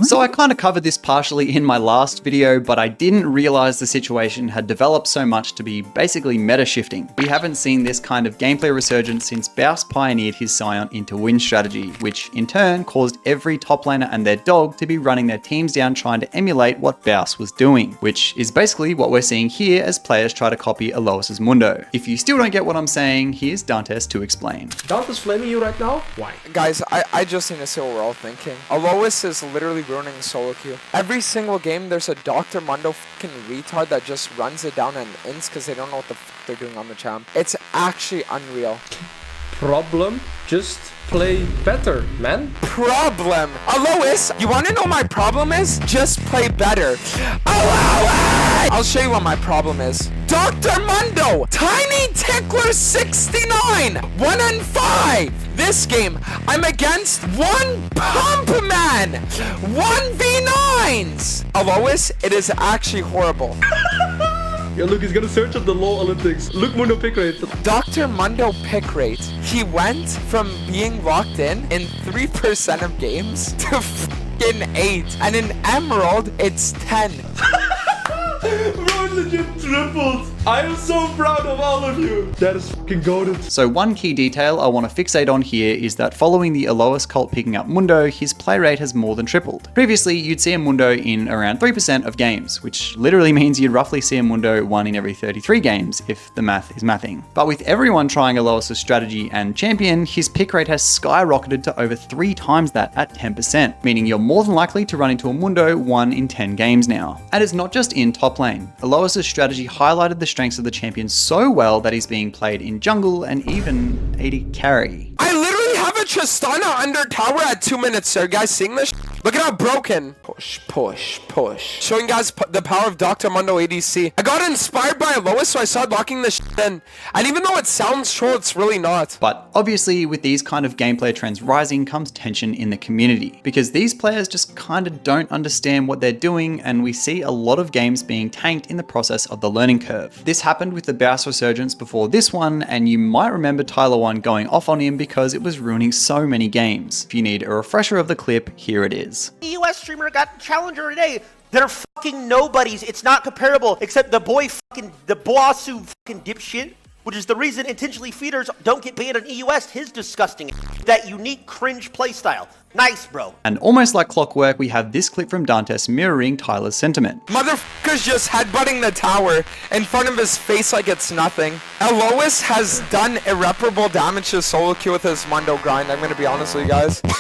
So I kind of covered this partially in my last video, but I didn't realize the situation had developed so much to be basically meta shifting. We haven't seen this kind of gameplay resurgence since Baus pioneered his Scion into win strategy, which in turn caused every top laner and their dog to be running their teams down trying to emulate what Baus was doing, which is basically what we're seeing here as players try to copy Alois's Mundo. If you still don't get what I'm saying, here's Dantes to explain. Dante's flaming you right now? Why? Guys, I just need to see what we're all thinking. Alois is literally ruining solo queue. Every single game there's a Dr. Mundo fucking retard that just runs it down and ints because they don't know what the fuck they're doing on the champ. It's actually unreal. Problem? Just play better, man. Problem? Alois, you want to know what my problem is? Just play better. Alois! I'll show you what my problem is. Dr. Mundo, Tiny Tickler 69, 1 and 5. This game, I'm against one Pump Man, 1v9s. Alois, it is actually horrible. Yeah, look, he's gonna search up the low analytics. Look, Mundo pick rate. Dr. Mundo pick rate. He went from being locked in 3% of games to f***ing 8. And in Emerald, it's 10. Bro, legit tripled. I am so proud of all of you. That is fucking goated. So one key detail I want to fixate on here is that following the Alois cult picking up Mundo, his play rate has more than tripled. Previously, you'd see a Mundo in around 3% of games, which literally means you'd roughly see a Mundo 1 in every 33 games if the math is mathing. But with everyone trying Alois' strategy and champion, his pick rate has skyrocketed to over 3 times that at 10%, meaning you're more than likely to run into a Mundo 1 in 10 games now. And it's not just in top lane. Alois' strategy highlighted the strengths of the champion so well that he's being played in jungle and even AD carry. I literally have a Tristana under tower at 2 minutes, sir. Guys, seeing this? Look at how broken. Push, push, push. Showing guys the power of Dr. Mundo ADC. I got inspired by Alois, so I started locking this in. And even though it sounds troll, it's really not. But obviously, with these kind of gameplay trends rising comes tension in the community, because these players just kind of don't understand what they're doing, and we see a lot of games being tanked in the process of the learning curve. This happened with the Baus resurgence before this one, and you might remember Tyler 1 going off on him because it was ruining so many games. If you need a refresher of the clip, here it is. The US streamer got Challenger today. They're fucking nobodies. It's not comparable, except the boy fucking, the Boasu fucking dipshit, which is the reason intentionally feeders don't get banned on EUS, his disgusting, that unique cringe playstyle. Nice, bro. And almost like clockwork, we have this clip from Dantes mirroring Tyler's sentiment. Motherfucker's just headbutting the tower in front of his face like it's nothing. Alois has done irreparable damage to solo queue with his Mundo grind. I'm gonna be honest with you guys. What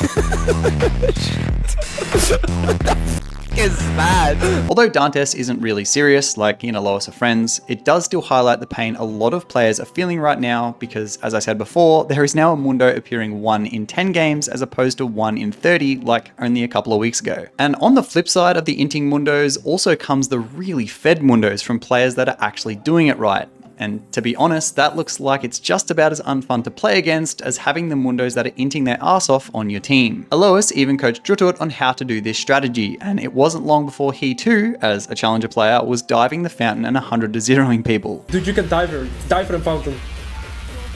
the f is that? Although Dantes isn't really serious, like he and Alois are friends, it does still highlight the pain a lot of players are feeling right now because, as I said before, there is now a Mundo appearing 1 in 10 games as opposed to 1 in 30 like only a couple of weeks ago. And on the flip side of the inting Mundos also comes the really fed Mundos from players that are actually doing it right. And to be honest, that looks like it's just about as unfun to play against as having the Mundos that are inting their ass off on your team. Alois even coached Drutut on how to do this strategy, and it wasn't long before he too, as a challenger player, was diving the fountain and 100 to zeroing people. Dude, you can dive her. Dive her in fountain.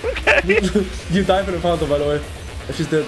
Okay. You dive her in fountain, by the way. And she's dead.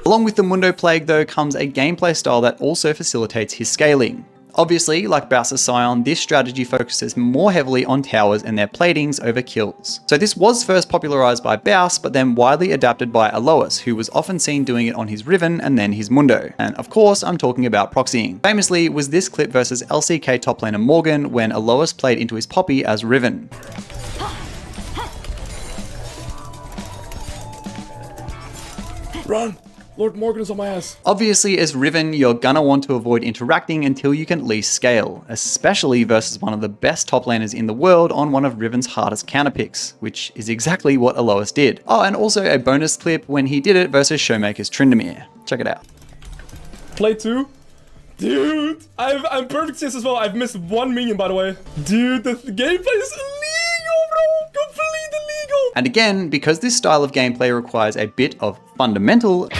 Along with the Mundo Plague though comes a gameplay style that also facilitates his scaling. Obviously, like Baus' Scion, this strategy focuses more heavily on towers and their platings over kills. So this was first popularized by Baus, but then widely adapted by Alois, who was often seen doing it on his Riven and then his Mundo. And of course, I'm talking about proxying. Famously was this clip versus LCK top laner Morgan when Alois played into his Poppy as Riven. Run! Lord Morgan is on my ass. Obviously, as Riven, you're gonna want to avoid interacting until you can at least scale, especially versus one of the best top laners in the world on one of Riven's hardest counterpicks, which is exactly what Alois did. Oh, and also a bonus clip when he did it versus Showmaker's Tryndamere. Check it out. Play 2. Dude, I'm perfect CS as well. I've missed 1 minion, by the way. Dude, the gameplay is illegal, bro. Completely illegal. And again, because this style of gameplay requires a bit of fundamental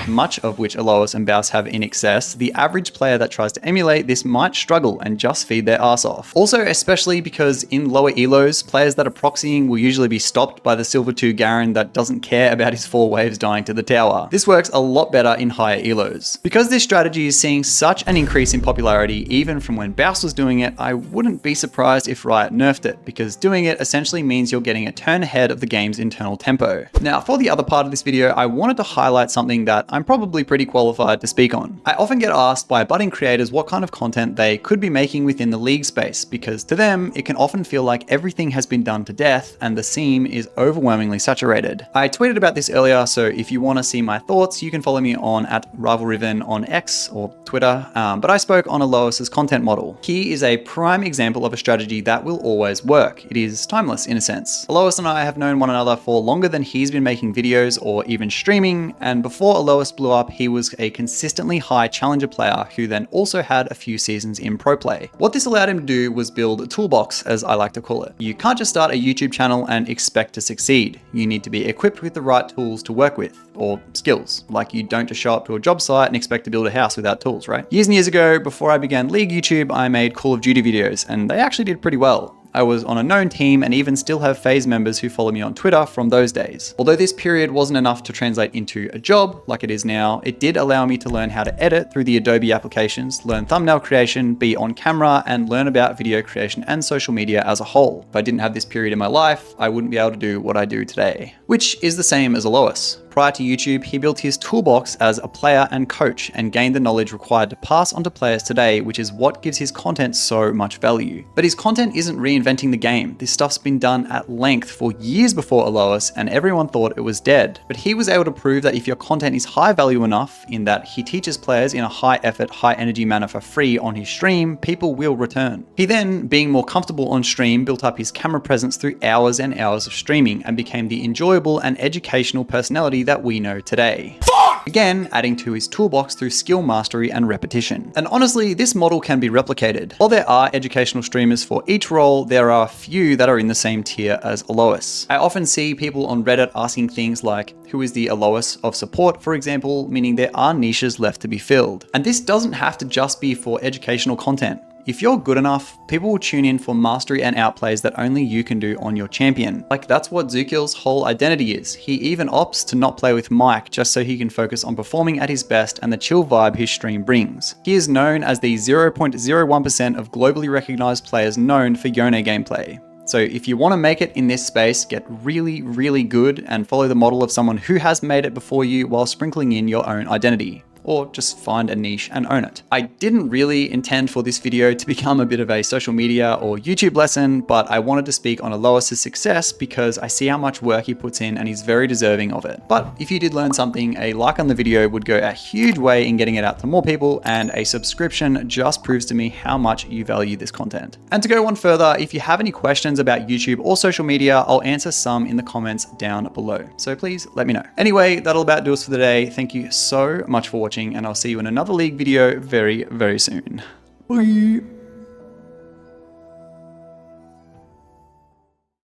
much of which Alois and Baus have in excess, the average player that tries to emulate this might struggle and just feed their ass off. Also, especially because in lower elos, players that are proxying will usually be stopped by the Silver 2 Garen that doesn't care about his 4 waves dying to the tower. This works a lot better in higher elos. Because this strategy is seeing such an increase in popularity even from when Baus was doing it, I wouldn't be surprised if Riot nerfed it, because doing it essentially means you're getting a turn ahead of the game's internal tempo. Now, for the other part of this video, I wanted to highlight something that I'm probably pretty qualified to speak on. I often get asked by budding creators what kind of content they could be making within the league space, because to them, it can often feel like everything has been done to death and the scene is overwhelmingly saturated. I tweeted about this earlier, so if you want to see my thoughts, you can follow me on @rivalrvn on X or Twitter, but I spoke on Alois's content model. He is a prime example of a strategy that will always work. It is timeless in a sense. Alois and I have known one another for longer than he's been making videos or even streaming, and before Alois blew up, he was a consistently high challenger player who then also had a few seasons in pro play. What this allowed him to do was build a toolbox, as I like to call it. You can't just start a YouTube channel and expect to succeed. You need to be equipped with the right tools to work with, or skills. Like, you don't just show up to a job site and expect to build a house without tools, right? Years and years ago, before I began League YouTube, I made Call of Duty videos, and they actually did pretty well. I was on a known team and even still have FaZe members who follow me on Twitter from those days. Although this period wasn't enough to translate into a job like it is now, it did allow me to learn how to edit through the Adobe applications, learn thumbnail creation, be on camera, and learn about video creation and social media as a whole. If I didn't have this period in my life, I wouldn't be able to do what I do today. Which is the same as Alois. Prior to YouTube, he built his toolbox as a player and coach and gained the knowledge required to pass on to players today, which is what gives his content so much value. But his content isn't reinventing the game. This stuff's been done at length for years before Alois, and everyone thought it was dead. But he was able to prove that if your content is high value enough, in that he teaches players in a high effort, high energy manner for free on his stream, people will return. He then, being more comfortable on stream, built up his camera presence through hours and hours of streaming and became the enjoyable and educational personality that we know today. Again, adding to his toolbox through skill mastery and repetition. And honestly, this model can be replicated. While there are educational streamers for each role, there are few that are in the same tier as Alois. I often see people on Reddit asking things like, who is the Alois of support, for example, meaning there are niches left to be filled. And this doesn't have to just be for educational content. If you're good enough, people will tune in for mastery and outplays that only you can do on your champion. Like, that's what Zukil's whole identity is. He even opts to not play with Mike just so he can focus on performing at his best and the chill vibe his stream brings. He is known as the 0.01% of globally recognized players known for Yone gameplay. So if you want to make it in this space, get really, really good and follow the model of someone who has made it before you while sprinkling in your own identity. Or just find a niche and own it. I didn't really intend for this video to become a bit of a social media or YouTube lesson, but I wanted to speak on Alois' success because I see how much work he puts in and he's very deserving of it. But if you did learn something, a like on the video would go a huge way in getting it out to more people, and a subscription just proves to me how much you value this content. And to go one further, if you have any questions about YouTube or social media, I'll answer some in the comments down below. So please let me know. Anyway, that'll about do us for today. Thank you so much for watching, and I'll see you in another League video very, very soon. Bye.